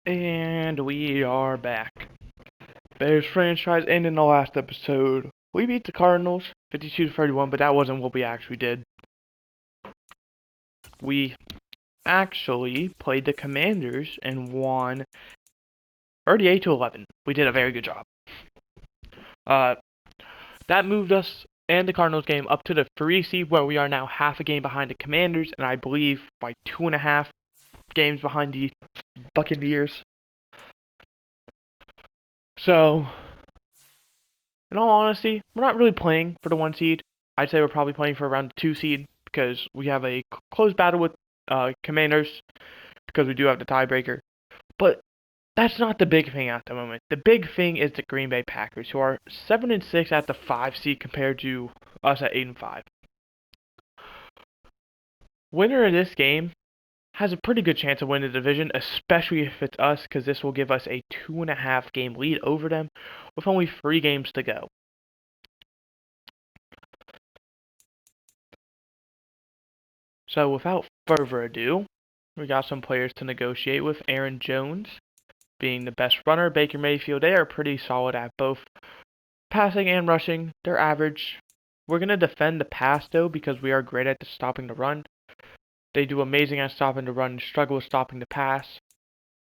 And we are back. Bears franchise, and in the last episode, we beat the Cardinals 52-31, but that wasn't what we actually did. We actually played the Commanders and won 38-11. We did a very good job. That moved us and the Cardinals game up to the 3 seed, where we are now half a game behind the Commanders, and I believe by 2.5 games behind the Buccaneers. So, in all honesty, we're not really playing for the 1 seed. I'd say we're probably playing for around the 2 seed because we have a close battle with Commanders because we do have the tiebreaker. But that's not the big thing at the moment. The big thing is the Green Bay Packers, who are 7-6 at the 5 seed compared to us at 8-5. Winner of this game has a pretty good chance of winning the division, especially if it's us, because this will give us a 2.5 game lead over them with only 3 games to go. So without further ado, we got some players to negotiate with. Aaron Jones being the best runner. Baker Mayfield, they are pretty solid at both passing and rushing. They're average. We're going to defend the pass, though, because we are great at stopping the run. They do amazing at stopping the run and struggle with stopping the pass.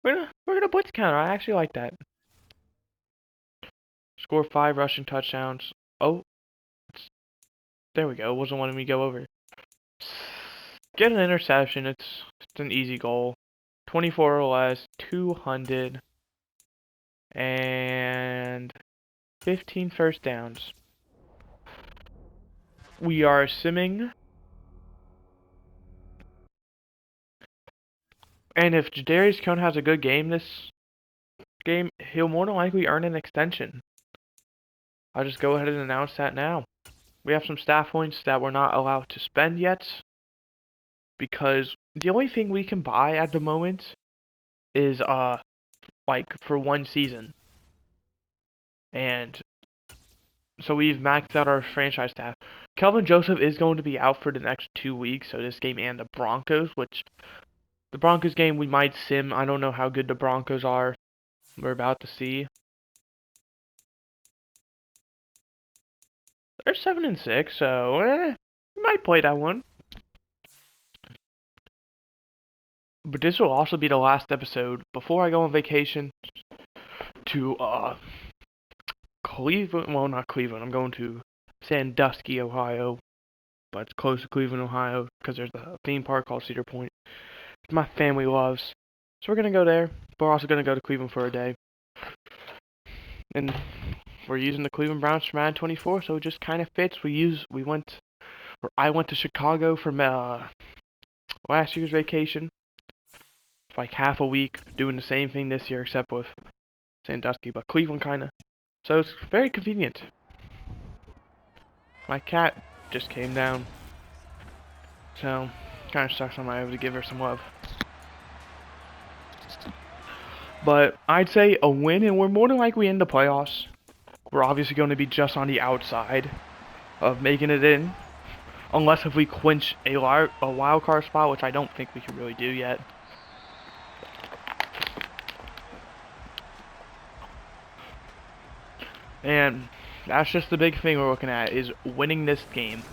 We're gonna blitz counter. I actually like that. Score 5 rushing touchdowns. Oh, there we go. It wasn't letting me go over. Get an interception. It's an easy goal. 24 or less, 200, and 15 first downs. We are simming. And if Jadarius Cone has a good game this game, he'll more than likely earn an extension. I'll just go ahead and announce that now. We have some staff points that we're not allowed to spend yet, because the only thing we can buy at the moment is like for 1 season. And so we've maxed out our franchise staff. Kelvin Joseph is going to be out for the next 2 weeks, so this game and the Broncos, which the Broncos game we might sim. I don't know how good the Broncos are. We're about to see. They're 7-6, so we might play that one. But this will also be the last episode before I go on vacation to Cleveland. Well, not Cleveland. I'm going to Sandusky, Ohio, but it's close to Cleveland, Ohio, because there's a theme park called Cedar Point my family loves. So we're gonna go there. But we're also gonna go to Cleveland for a day, and we're using the Cleveland Browns for Madden 24, so it just kind of fits. I went to Chicago for last year's vacation. It's like half a week, doing the same thing this year, except with Sandusky, but Cleveland kinda. So it's very convenient. My cat just came down, so kind of sucks. I'm not able to give her some love. But I'd say a win, and we're more than likely in the playoffs. We're obviously going to be just on the outside of making it in, unless if we clinch a wild card spot, which I don't think we can really do yet. And that's just the big thing we're looking at, is winning this game.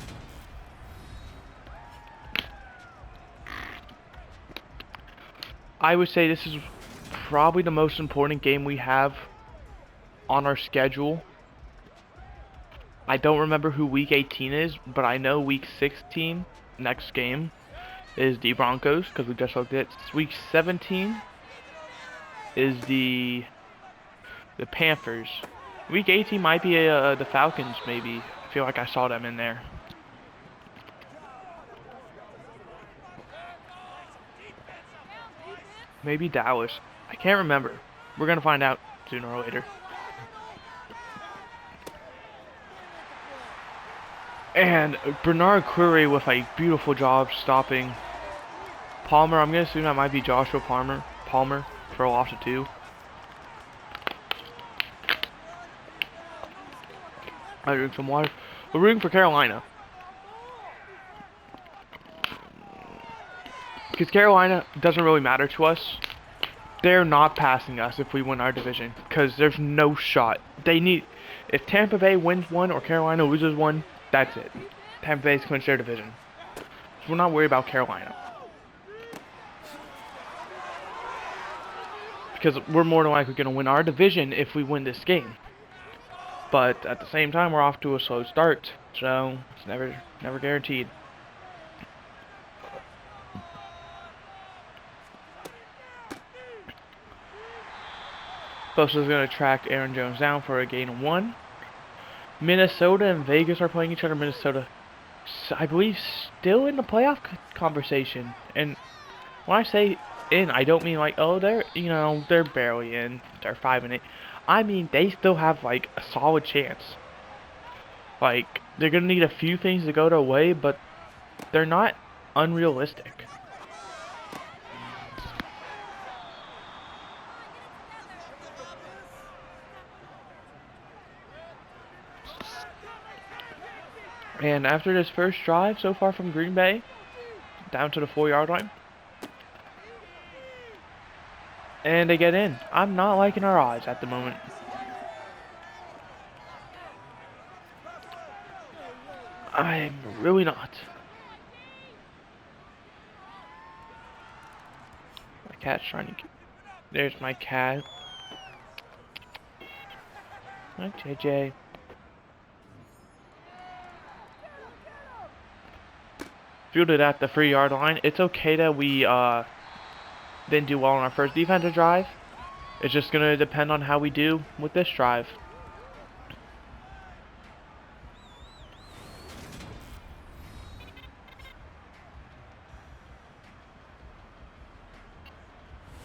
I would say this is probably the most important game we have on our schedule. I don't remember who week 18 is, but I know week 16, next game, is the Broncos, because we just looked at it. Week 17 is the Panthers. Week 18 might be the Falcons, maybe. I feel like I saw them in there. Maybe Dallas. I can't remember. We're going to find out sooner or later. And Bernard Query with a beautiful job stopping Palmer. I'm going to assume that might be Joshua Palmer for a loss of 2. I drink some water. We're rooting for Carolina, because Carolina doesn't really matter to us. they're not passing us if we win our division, because there's no shot. If Tampa Bay wins one or Carolina loses one, that's it. Tampa Bay's clinched their division. So we're not worried about Carolina. Because we're more than likely going to win our division if we win this game. But at the same time, we're off to a slow start, so it's never guaranteed. Bosa's going to track Aaron Jones down for a gain of 1. Minnesota and Vegas are playing each other. Minnesota, I believe, still in the playoff conversation. And when I say in, I don't mean like, oh, they're barely in. They're 5-8. I mean, they still have like a solid chance. Like, they're going to need a few things to go their way, but they're not unrealistic. And after this first drive so far from Green Bay, down to the 4-yard line, and they get in. I'm not liking our odds at the moment. I'm really not. My cat's trying to... There's my cat. Hi, JJ. Fielded at the 3-yard line. It's okay that we didn't do well on our first defensive drive. It's just going to depend on how we do with this drive.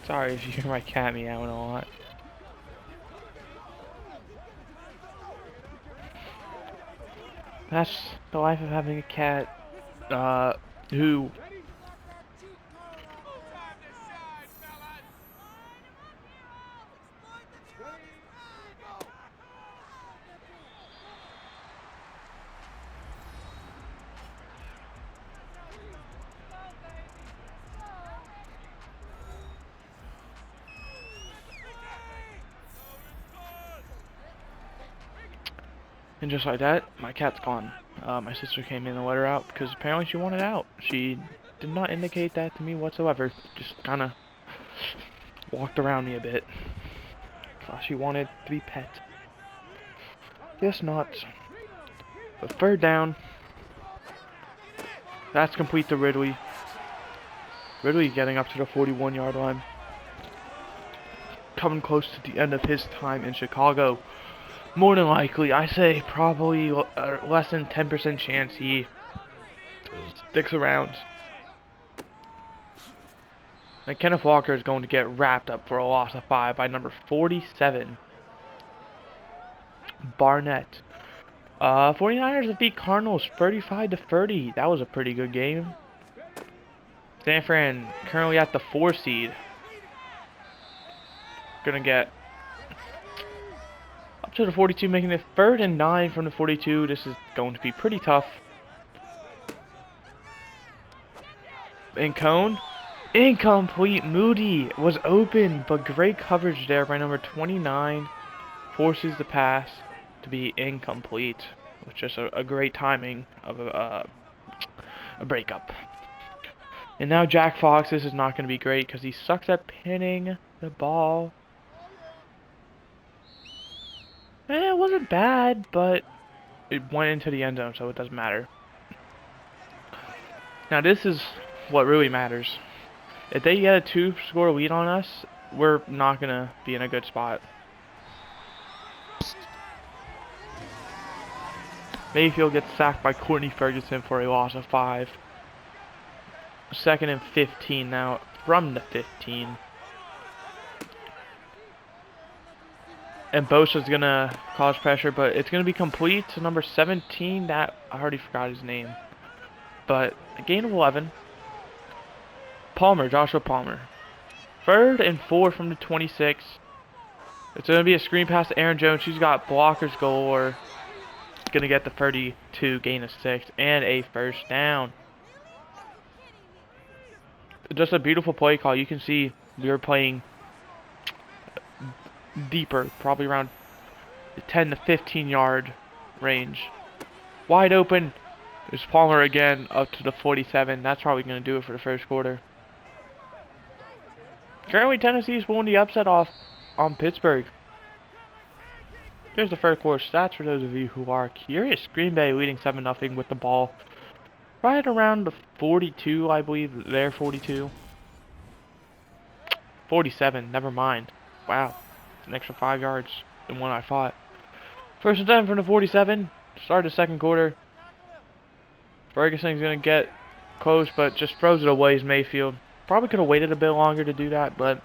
Sorry if you hear my cat meowing a lot. That's the life of having a cat who... And just like that, my cat's gone. My sister came in and let her out because apparently she wanted out. She did not indicate that to me whatsoever. Just kind of walked around me a bit. Thought she wanted to be pet. Guess not. But 3rd down. That's complete to Ridley. Ridley getting up to the 41-yard line. Coming close to the end of his time in Chicago. More than likely, I say probably less than 10% chance he sticks around. And Kenneth Walker is going to get wrapped up for a loss of 5 by number 47, Barnett. 49ers defeat Cardinals 35-30. That was a pretty good game. San Fran currently at the 4 seed. Gonna get up to the 42, making it 3rd and 9 from the 42. This is going to be pretty tough. And Cone, incomplete. Moody was open, but great coverage there by number 29. Forces the pass to be incomplete, which is a great timing of a breakup. And now Jack Fox, this is not going to be great because he sucks at pinning the ball. It wasn't bad, but it went into the end zone, so it doesn't matter. Now this is what really matters. If they get a 2-score lead on us, we're not going to be in a good spot. Mayfield gets sacked by Courtney Ferguson for a loss of 5. 2nd and 15 now from the 15. And Bosa's going to cause pressure, but it's going to be complete to number 17. That, I already forgot his name. But a gain of 11. Palmer, Joshua Palmer. 3rd and 4 from the 26. It's going to be a screen pass to Aaron Jones. She's got blockers galore. Going to get the 32, gain of 6, and a 1st down. Just a beautiful play call. You can see we were playing deeper, probably around the 10 to 15 yard range. Wide open. There's Palmer again up to the 47. That's probably going to do it for the first quarter. Currently, Tennessee's pulling the upset off on Pittsburgh. Here's the first quarter stats for those of you who are curious. Green Bay leading 7-0 with the ball right around the 42, I believe. There, 42. 47, never mind. Wow, an extra 5 yards than what I thought. First and 10 from the 47. Start the second quarter. Ferguson's going to get close, but just throws it away as Mayfield. Probably could have waited a bit longer to do that, but...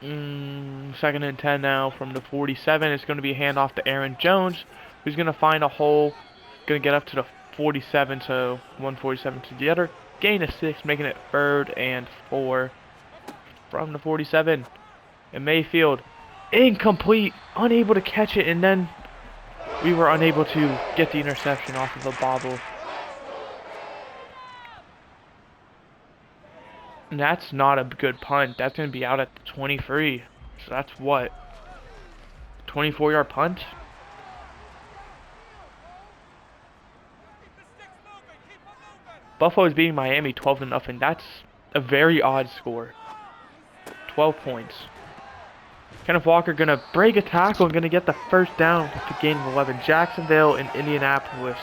second and 10 now from the 47. It's going to be a handoff to Aaron Jones, who's going to find a hole. Going to get up to the 47, so 147 to the other. Gain of 6, making it 3rd and 4 from the 47. And Mayfield, incomplete, unable to catch it, and then we were unable to get the interception off of a bobble. And that's not a good punt. That's going to be out at the 23. So that's what? 24-yard punt? Buffalo's beating Miami 12-0. That's a very odd score. 12 points. Kenneth Walker going to break a tackle and going to get the first down with the gain of 11. Jacksonville and Indianapolis.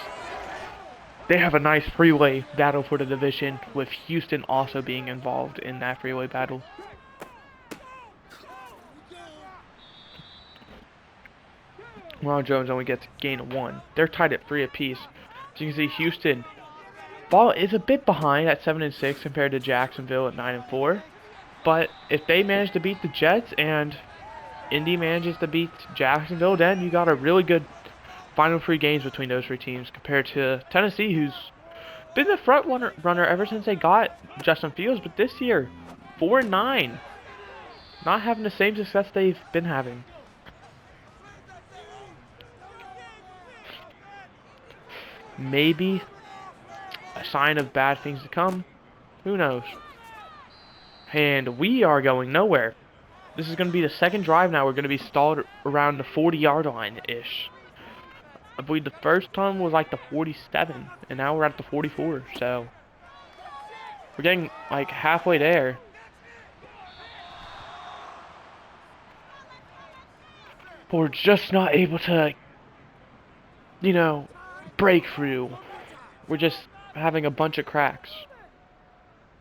They have a nice freeway battle for the division, with Houston also being involved in that freeway battle. Ron Jones only gets a gain of 1. They're tied at 3 apiece. So you can see Houston ball is a bit behind at 7-6 compared to Jacksonville at 9-4. But if they manage to beat the Jets and Indy manages to beat Jacksonville, then you got a really good final 3 games between those 3 teams compared to Tennessee, who's been the front runner ever since they got Justin Fields. But this year, 4-9, not having the same success they've been having. Maybe a sign of bad things to come. Who knows? And we are going nowhere. This is going to be the second drive now. We're going to be stalled around the 40-yard line-ish. I believe the first time was like the 47, and now we're at the 44. So we're getting like halfway there. But we're just not able to, you know, break through. We're just having a bunch of cracks,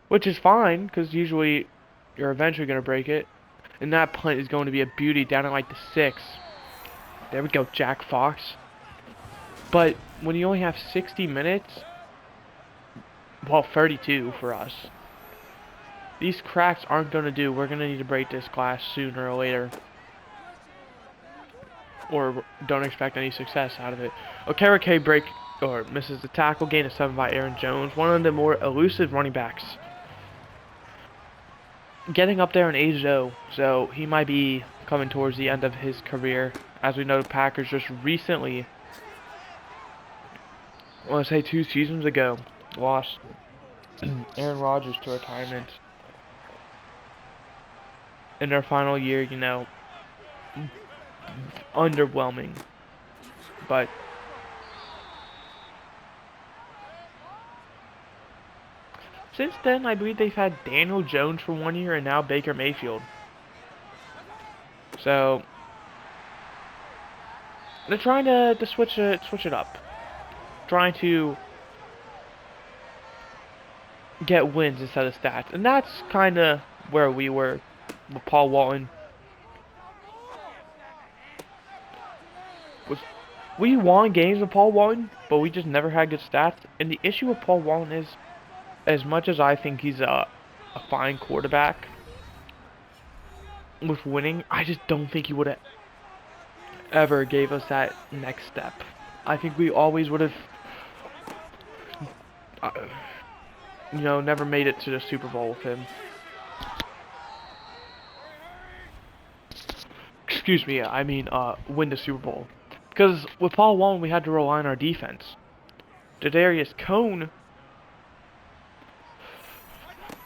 which is fine because usually you're eventually going to break it. And that punt is going to be a beauty down at like the 6. There we go, Jack Fox. But when you only have 60 minutes, well, 32 for us, these cracks aren't going to do. We're going to need to break this glass sooner or later, or don't expect any success out of it. Okereke break or misses the tackle. Gain of 7 by Aaron Jones, one of the more elusive running backs. Getting up there in age though, so he might be coming towards the end of his career. As we know, the Packers just recently, I want to say 2 seasons ago, lost Aaron Rodgers to retirement. In their final year, you know, underwhelming. But since then, I believe they've had Daniel Jones for 1 year and now Baker Mayfield. So they're trying to switch it up. Trying to get wins instead of stats. And that's kind of where we were with Paul Walton. We won games with Paul Walton, but we just never had good stats. And the issue with Paul Walton is, as much as I think he's a fine quarterback with winning, I just don't think he would have ever gave us that next step. I think we always would have, you know, never made it to the Super Bowl with him. Excuse me, I mean, win the Super Bowl. Because with Paul Walton, we had to rely on our defense. Jadarius Cone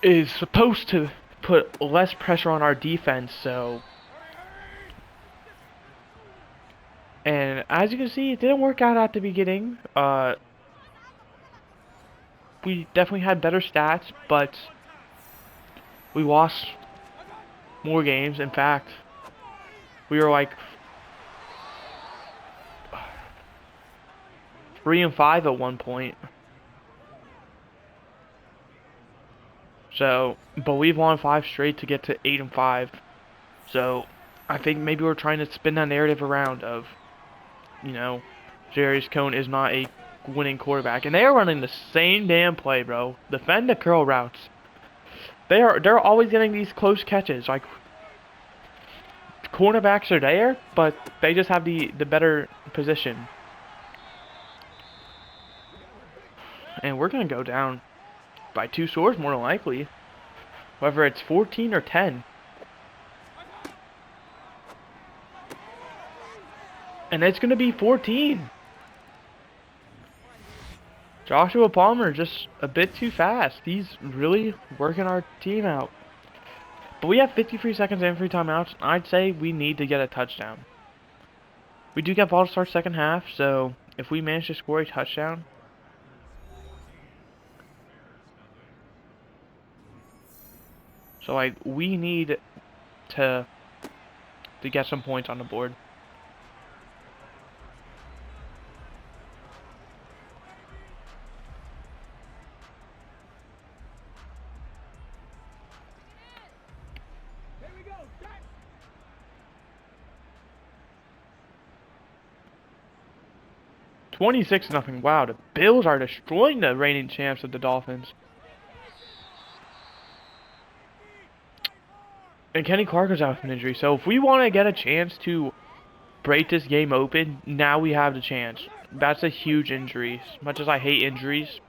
is supposed to put less pressure on our defense. So, and as you can see, it didn't work out at the beginning. We definitely had better stats, but we lost more games. In fact, we were like 3-5 at one point. So, but we've won 5 straight to get to 8-5. So, I think maybe we're trying to spin that narrative around of, you know, Jarius Cone is not a winning quarterback, and they are running the same damn play, bro. Defend the curl routes. They're always getting these close catches. Like, cornerbacks are there, but they just have the better position. And we're gonna go down by 2 scores more than likely, whether it's 14 or 10. And it's gonna be 14. Joshua Palmer just a bit too fast. He's really working our team out. But we have 53 seconds and 3 timeouts. I'd say we need to get a touchdown. We do get ball to start second half, so if we manage to score a touchdown, so like we need to get some points on the board. Here we go. 26-0. Wow, the Bills are destroying the reigning champs of the Dolphins. And Kenny Clark is out with an injury, so if we want to get a chance to break this game open, now we have the chance. That's a huge injury. As much as I hate injuries,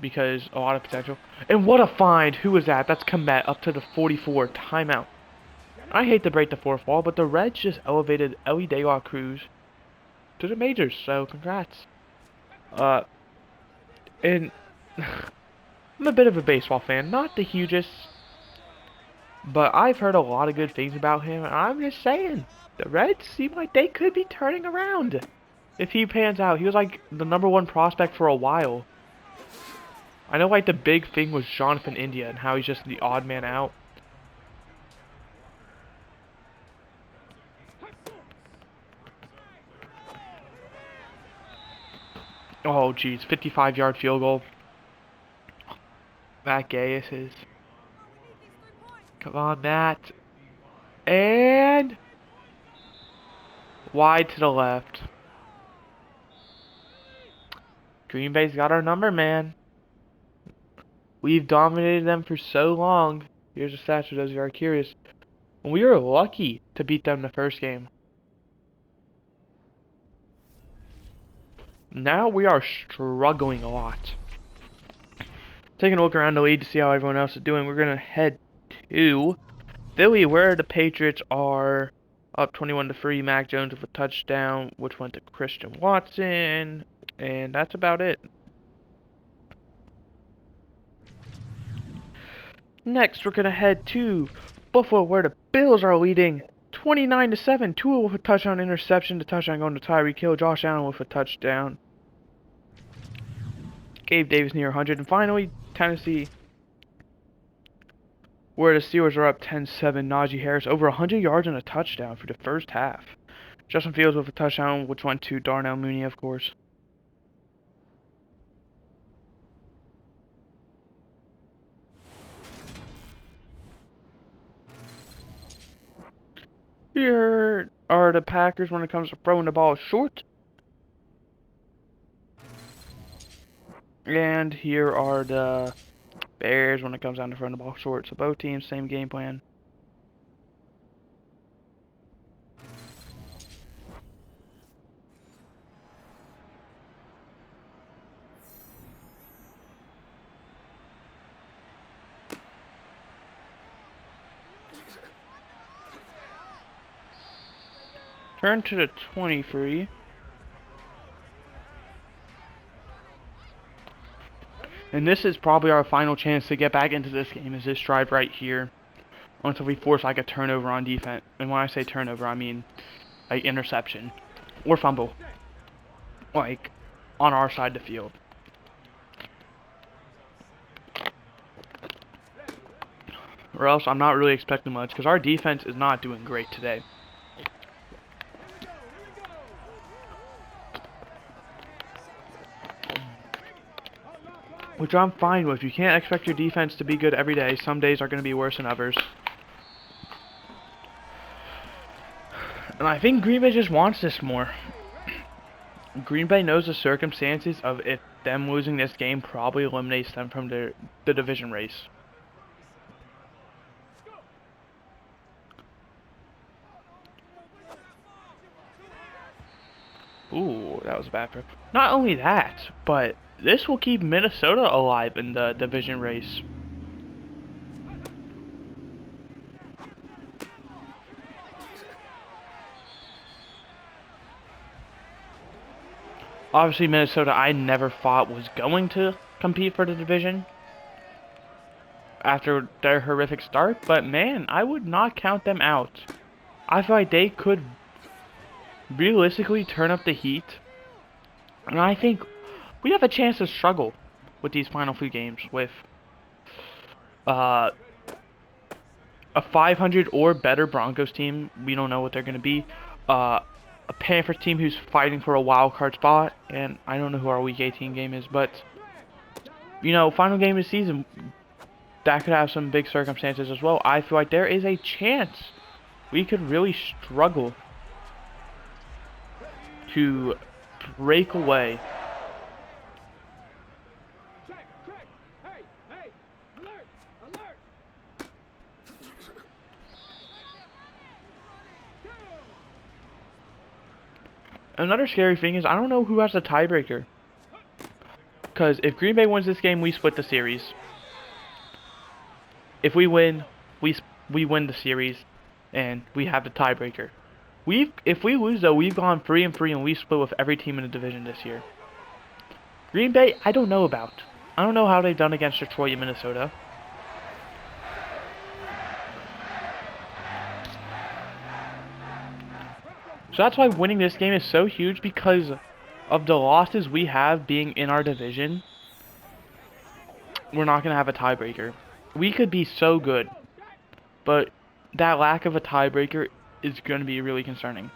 because a lot of potential. And what a find! Who was that? That's Komet up to the 44. Timeout. I hate to break the fourth wall, but the Reds just elevated Ellie De La Cruz to the majors, so congrats. And I'm a bit of a baseball fan, not the hugest, but I've heard a lot of good things about him, and I'm just saying, the Reds seem like they could be turning around if he pans out. He was like the #1 prospect for a while. I know like the big thing was Jonathan India and how he's just the odd man out. Oh geez, 55-yard field goal. Matt Gayes is. Come on, Matt. And wide to the left. Green Bay's got our number, man. We've dominated them for so long. Here's a stat for those who are curious. We were lucky to beat them the first game. Now we are struggling a lot. Taking a look around the league to see how everyone else is doing. We're going to head to Philly, where the Patriots are up 21-3. Mac Jones with a touchdown, which went to Christian Watson. And that's about it. Next, we're going to head to Buffalo, where the Bills are leading 29-7. Tua with a touchdown interception. The touchdown going to Tyreek Hill. Josh Allen with a touchdown. Gabe Davis near 100. And finally, Tennessee, where the Steelers are up 10-7. Najee Harris over 100 yards and a touchdown for the first half. Justin Fields with a touchdown, which went to Darnell Mooney, of course. Here are the Packers when it comes to throwing the ball short. And here are the Bears when it comes down to throwing the ball short. So both teams, same game plan. Turn to the 23. And this is probably our final chance to get back into this game, is this drive right here. Until we force like a turnover on defense. And when I say turnover, I mean like interception. Or fumble. Like, on our side of the field. Or else I'm not really expecting much, because our defense is not doing great today. Which I'm fine with. You can't expect your defense to be good every day. Some days are going to be worse than others. And I think Green Bay just wants this more. Green Bay knows the circumstances of if them losing this game probably eliminates them from the division race. Ooh, that was a bad throw. Not only that, but this will keep Minnesota alive in the division race. Obviously, Minnesota I never thought was going to compete for the division after their horrific start, but man, I would not count them out. I feel like they could realistically turn up the heat, and I think we have a chance to struggle with these final few games with a 500 or better Broncos team. We don't know what they're going to be. A Panthers team who's fighting for a wild card spot, and I don't know who our Week 18 game is, but you know, final game of the season, that could have some big circumstances as well. I feel like there is a chance we could really struggle to break away. Another scary thing is I don't know who has the tiebreaker. Because if Green Bay wins this game, we split the series. If we win, we win the series, and we have the tiebreaker. If we lose though, we've gone 3-3 and we split with every team in the division this year. Green Bay, I don't know about. I don't know how they've done against Detroit and Minnesota. So that's why winning this game is so huge, because of the losses we have being in our division. We're not going to have a tiebreaker. We could be so good, but that lack of a tiebreaker is going to be really concerning.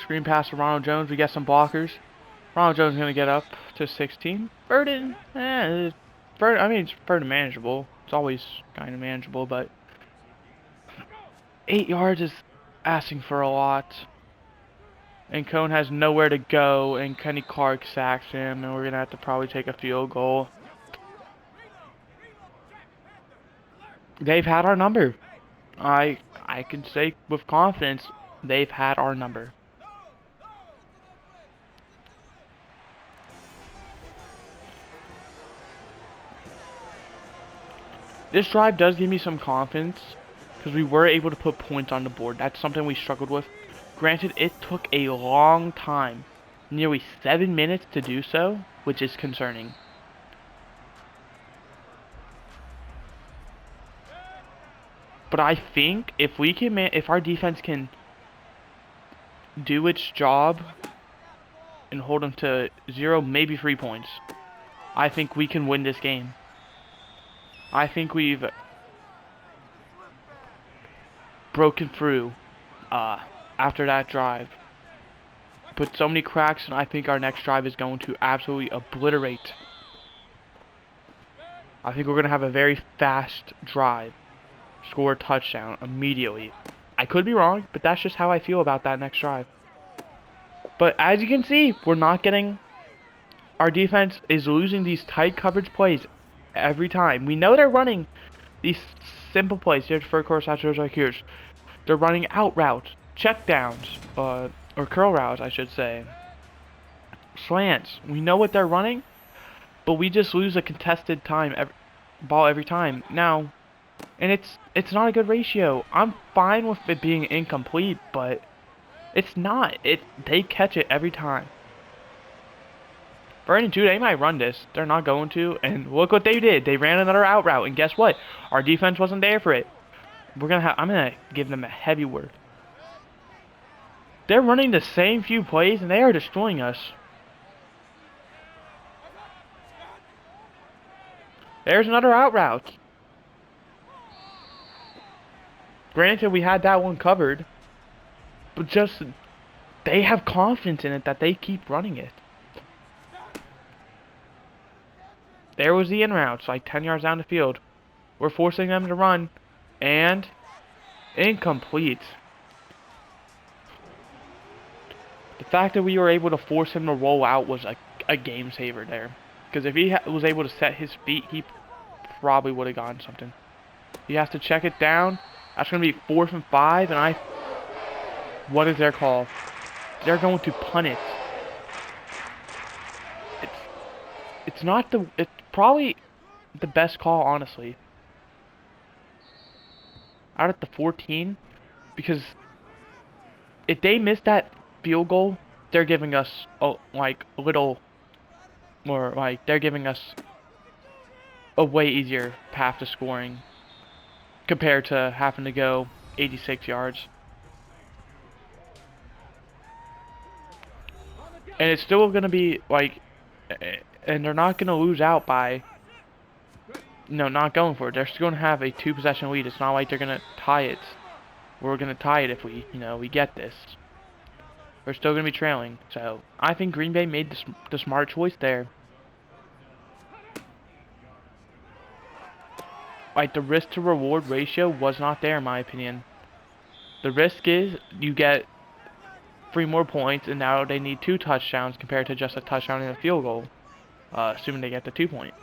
Screen pass to Ronald Jones. We get some blockers. Ronald Jones is going to get up to 16. Burden, I mean, it's Burden manageable. It's always kind of manageable, but 8 yards is asking for a lot. And Cone has nowhere to go, and Kenny Clark sacks him, and we're going to have to probably take a field goal. They've had our number. I can say with confidence, they've had our number. This drive does give me some confidence, because we were able to put points on the board. That's something we struggled with. Granted, it took a long time, nearly 7 minutes to do so, which is concerning. But I think if our defense can do its job and hold them to 0, maybe 3 points, I think we can win this game. I think we've broken through after that drive. Put so many cracks, and I think our next drive is going to absolutely obliterate. I think we're going to have a very fast drive. Score a touchdown immediately. I could be wrong, but that's just how I feel about that next drive. But as you can see, we're not getting... Our defense is losing these tight coverage plays every time. We know they're running these simple plays. Here's for course, outros like here's. They're running out routes, check downs, or curl routes, I should say. Slants. We know what they're running, but we just lose a contested ball every time. Now, and it's not a good ratio. I'm fine with it being incomplete, but it's not. They catch it every time. Vernon too, they might run this. They're not going to. And look what they did. They ran another out route. And guess what? Our defense wasn't there for it. I'm gonna give them a heavy word. They're running the same few plays and they are destroying us. There's another out route. Granted, we had that one covered. But just, they have confidence in it that they keep running it. There was the in route, like 10 yards down the field. We're forcing them to run. And incomplete. The fact that we were able to force him to roll out was a game saver there. Because if he was able to set his feet, he probably would have gotten something. He has to check it down. That's going to be 4th and 5. And what is their call? They're going to punt it. It's probably the best call, honestly. Out at the 14. Because if they miss that field goal, they're giving us they're giving us a way easier path to scoring compared to having to go 86 yards. And it's still going to be and they're not going to lose out by not going for it. They're still going to have a 2-possession lead. It's not like they're going to tie it. We're going to tie it if we get this. We're still going to be trailing. So, I think Green Bay made the smart choice there. The risk to reward ratio was not there in my opinion. The risk is you get 3 more points and now they need 2 touchdowns compared to just a touchdown and a field goal. Assuming they get the 2-point.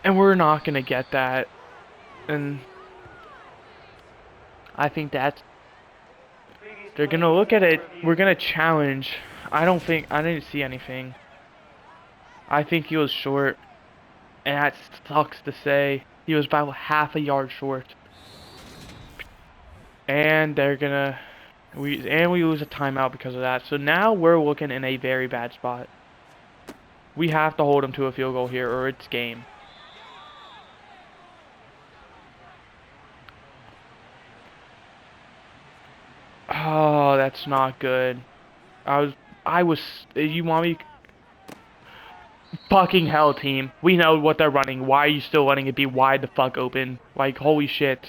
And we're not going to get that. And I think they're going to look at it. We're going to challenge. I didn't see anything. I think he was short. And that sucks to say. He was about half a yard short. And they're going to... we lose a timeout because of that. So now we're looking in a very bad spot. We have to hold them to a field goal here or it's game. Oh, that's not good. You want me? Fucking hell, team. We know what they're running. Why are you still letting it be wide the fuck open? Holy shit.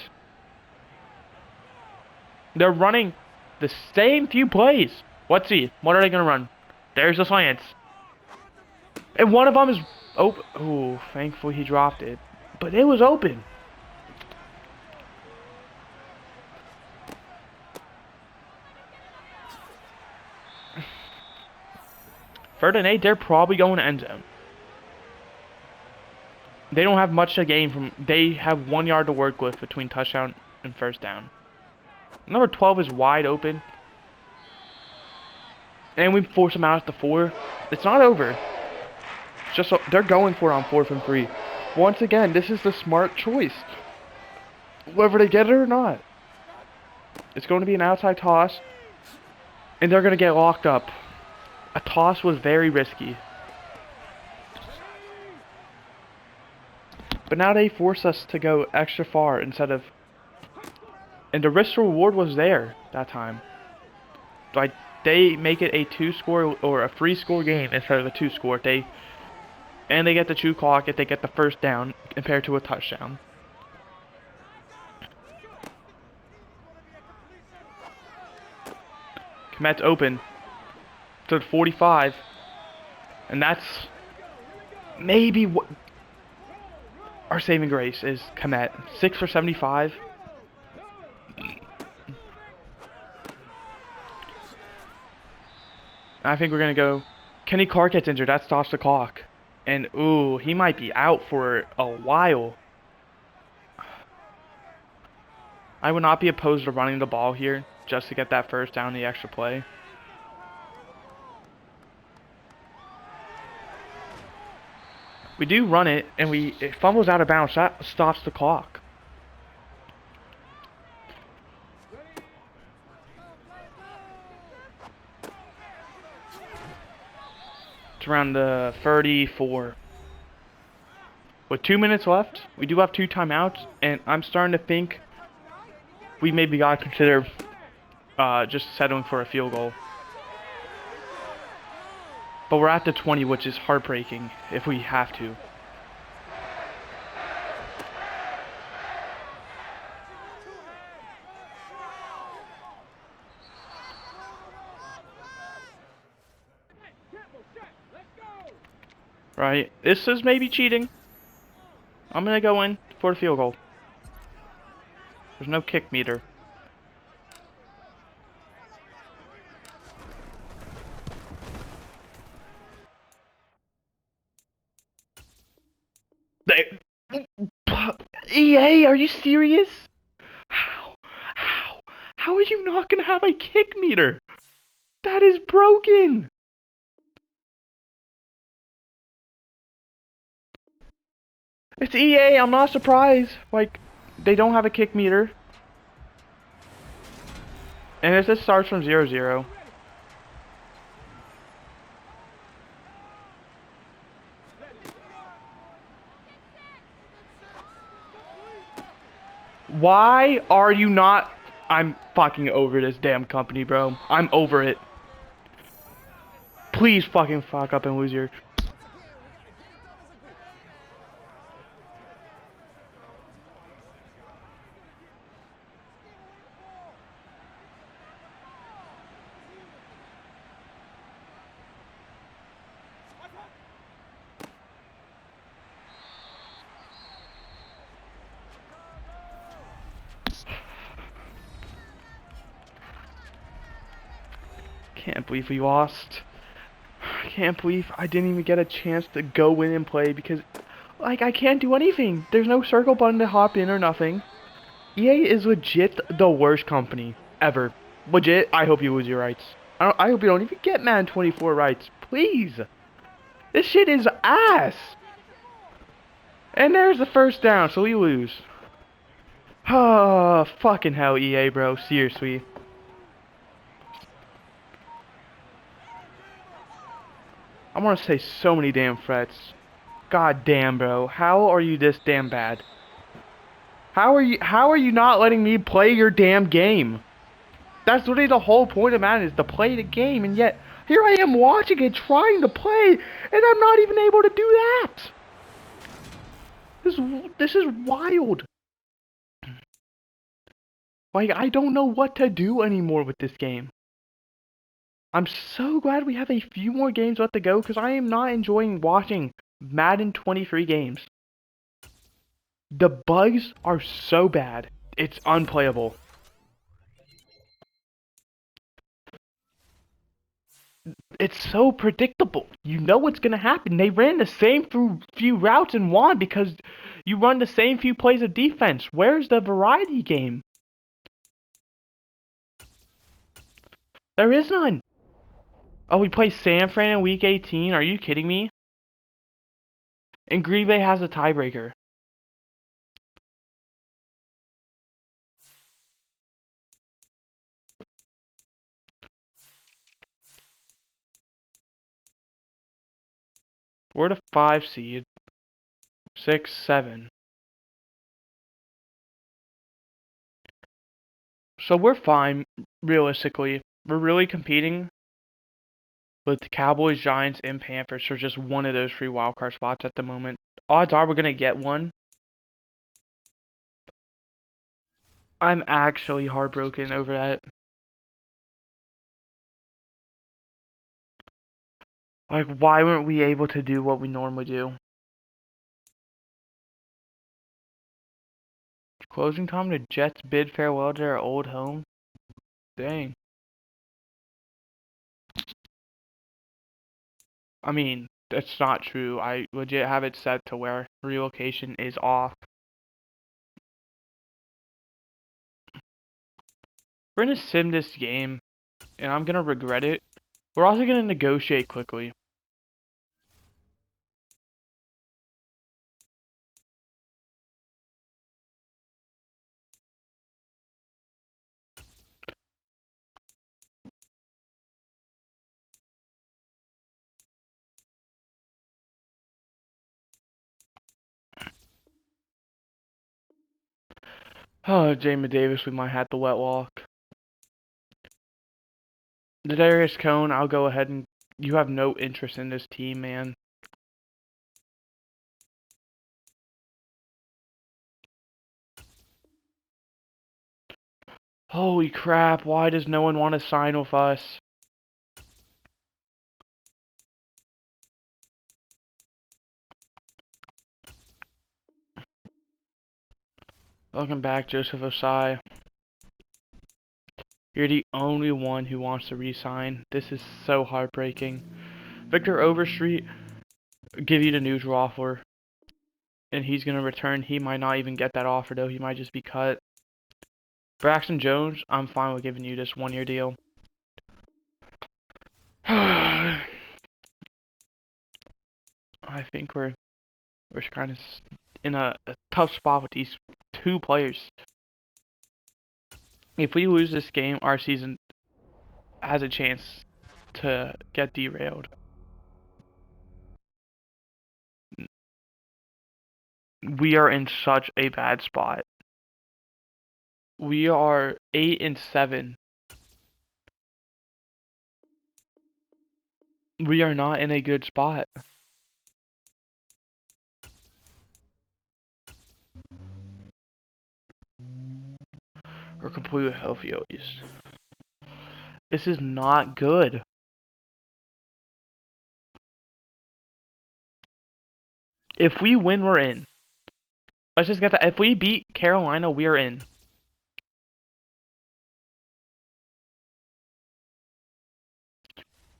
They're running the same few plays. Let's see. What are they going to run? There's the slants. And one of them is open. Ooh, thankfully he dropped it. But it was open. Third and 8, they're probably going to end zone. They don't have much to gain from... They have 1 yard to work with between touchdown and first down. Number 12 is wide open. And we force them out at the 4. It's not over. It's just they're going for it on 4th and 3. Once again, this is the smart choice. Whether they get it or not. It's going to be an outside toss. And they're going to get locked up. A toss was very risky. But now they force us to go extra far instead of... And the risk to reward was there that time. They make it a 2-score or a 3-score game instead of a 2-score. And they get the 2 clock if they get the first down compared to a touchdown. Komet's open to the 45. And that's maybe what our saving grace is. Komet 6 for 75. I think we're going to go... Kenny Clark gets injured. That stops the clock. And, ooh, he might be out for a while. I would not be opposed to running the ball here just to get that first down, the extra play. We do run it, and it fumbles out of bounds. That stops the clock. around the 34. With 2 minutes left, we do have 2 timeouts, and I'm starting to think we maybe gotta consider just settling for a field goal. But we're at the 20, which is heartbreaking if we have to. Right, this is maybe cheating. I'm gonna go in for the field goal. There's no kick meter. They, EA, are you serious? How? How are you not gonna have a kick meter? That is broken. It's EA, I'm not surprised. Like, they don't have a kick meter. And it just starts from 0-0. Why are you not... I'm fucking over this damn company, bro. I'm over it. Please fucking fuck up and lose your... Can't believe we lost. I can't believe I didn't even get a chance to go in and play because, like, I can't do anything. There's no circle button to hop in or nothing. EA is legit the worst company ever. Legit, I hope you lose your rights. I hope you don't even get Madden 24 rights. Please. This shit is ass. And there's the first down, so we lose. Oh, fucking hell, EA, bro. Seriously. I want to say so many damn threats. God damn, bro. How are you this damn bad? How are you not letting me play your damn game? That's literally the whole point of Madden, is to play the game, and yet here I am watching it, trying to play, and I'm not even able to do that. This is wild. Like, I don't know what to do anymore with this game. I'm so glad we have a few more games left to go, because I am not enjoying watching Madden 23 games. The bugs are so bad, it's unplayable. It's so predictable. You know what's going to happen. They ran the same few routes and won because you run the same few plays of defense. Where's the variety game? There is none. Oh, we play San Fran in week 18? Are you kidding me? And Green Bay has a tiebreaker. We're the 5 seed. 6, 7. So we're fine, realistically. We're really competing with the Cowboys, Giants, and Panthers for just one of those 3 wildcard spots at the moment. Odds are we're going to get one. I'm actually heartbroken over that. Like, why weren't we able to do what we normally do? Closing time, the Jets bid farewell to their old home? Dang. I mean, that's not true. I legit have it set to where relocation is off. We're gonna sim this game, and I'm gonna regret it. We're also gonna negotiate quickly. Oh, Jamin Davis, we might have to wet walk. Darius Cone, I'll go ahead and you have no interest in this team, man. Holy crap, why does no one want to sign with us? Welcome back, Joseph Osai. You're the only one who wants to resign. This is so heartbreaking. Victor Overstreet, give you the neutral offer. And he's going to return. He might not even get that offer, though. He might just be cut. Braxton Jones, I'm fine with giving you this 1-year deal. I think we're kind of in a tough spot with these two players. If we lose this game, our season has a chance to get derailed. We are in such a bad spot. We are 8-7. We are not in a good spot. We're completely healthy at least. This is not good. If we win, we're in. Let's just get that. If we beat Carolina, we are in.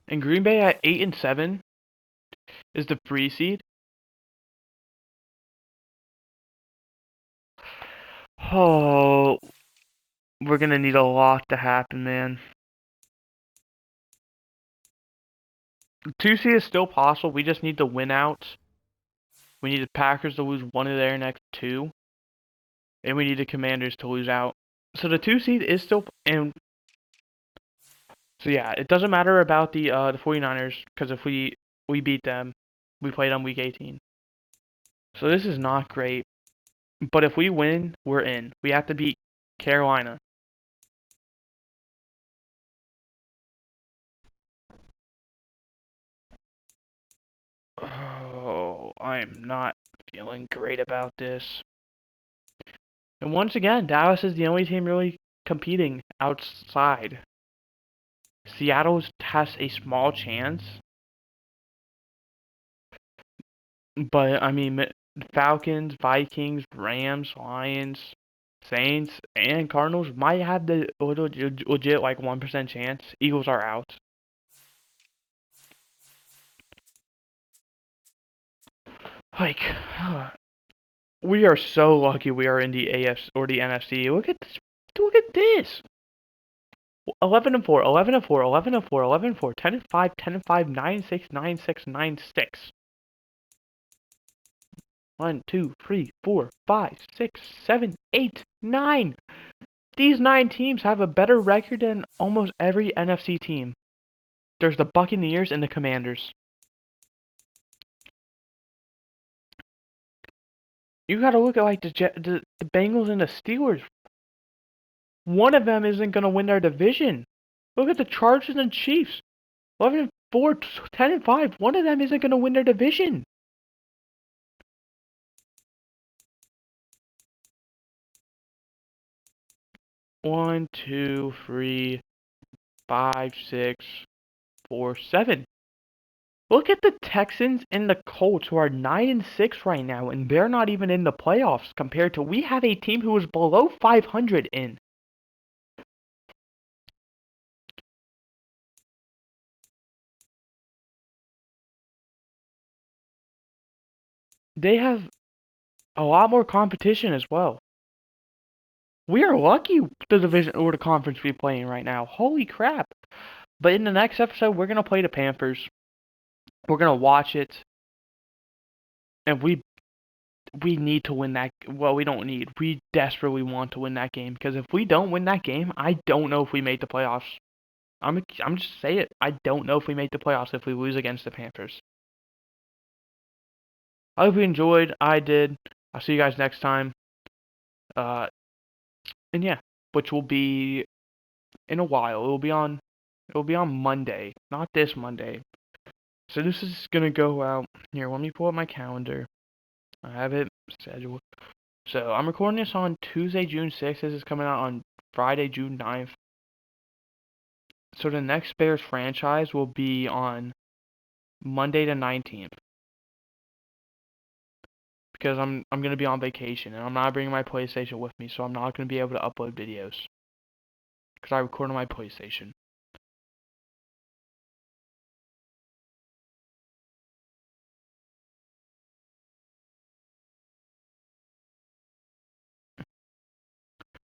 And Green Bay at 8-7 is the free seed. Oh, we're gonna need a lot to happen, man. 2 seed is still possible. We just need to win out. We need the Packers to lose one of their next two, and we need the Commanders to lose out. So the 2 seed is still, and so yeah, it doesn't matter about the 49ers because if we beat them, we play them week 18. So this is not great. But if we win, we're in. We have to beat Carolina. Oh, I am not feeling great about this. And once again, Dallas is the only team really competing outside. Seattle has a small chance. But, I mean, Falcons, Vikings, Rams, Lions, Saints, and Cardinals might have the legit like 1% chance. Eagles are out. Like, we are so lucky we are in the AFC or the NFC. Look at this. Look at this. 11-4, 11-4, 11-4, 11-4, 10-5, 10-5, 9-6, 9-6, 9-6. 1, 2, 3, 4, 5, 6, 7, 8, 9. These 9 teams have a better record than almost every NFC team. There's the Buccaneers and the Commanders. You gotta look at like the Bengals and the Steelers. One of them isn't gonna win their division. Look at the Chargers and Chiefs. 11-4, 10-5. One of them isn't gonna win their division. One, 2, 3, 5, 6, 4, 7. Look at the Texans and the Colts who are 9-6 right now, and they're not even in the playoffs compared to we have a team who is below 500 in. They have a lot more competition as well. We are lucky the division or the conference we play in right now. Holy crap. But in the next episode, we're going to play the Panthers. We're going to watch it. And we need to win that. Well, we don't need. We desperately want to win that game. Because if we don't win that game, I don't know if we make the playoffs. I'm just saying it. I don't know if we make the playoffs if we lose against the Panthers. I hope you enjoyed. I did. I'll see you guys next time. And yeah, which will be in a while. It will be on Monday, not this Monday. So this is gonna go out here. Let me pull up my calendar. I have it scheduled. So I'm recording this on Tuesday, June 6th. This is coming out on Friday, June 9th. So the next Bears franchise will be on Monday the 19th. Because I'm gonna be on vacation and I'm not bringing my PlayStation with me, so I'm not gonna be able to upload videos. Because I record on my PlayStation.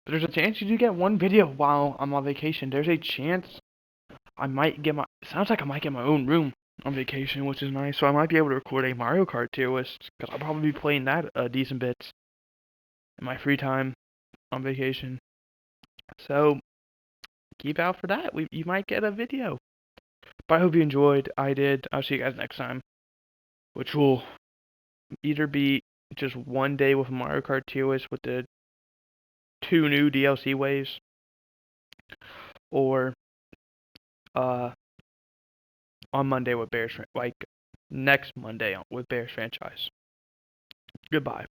But there's a chance you do get one video while I'm on vacation. There's a chance I might get my. Sounds like I might get my own room on vacation, which is nice. So I might be able to record a Mario Kart tier list because I'll probably be playing that decent bits in my free time on vacation. So keep out for that. You might get a video. But I hope you enjoyed. I did. I'll see you guys next time, which will either be just one day with Mario Kart tier list with the 2 new DLC waves, or uh on Monday with Bears, like next Monday with Bears franchise. Goodbye.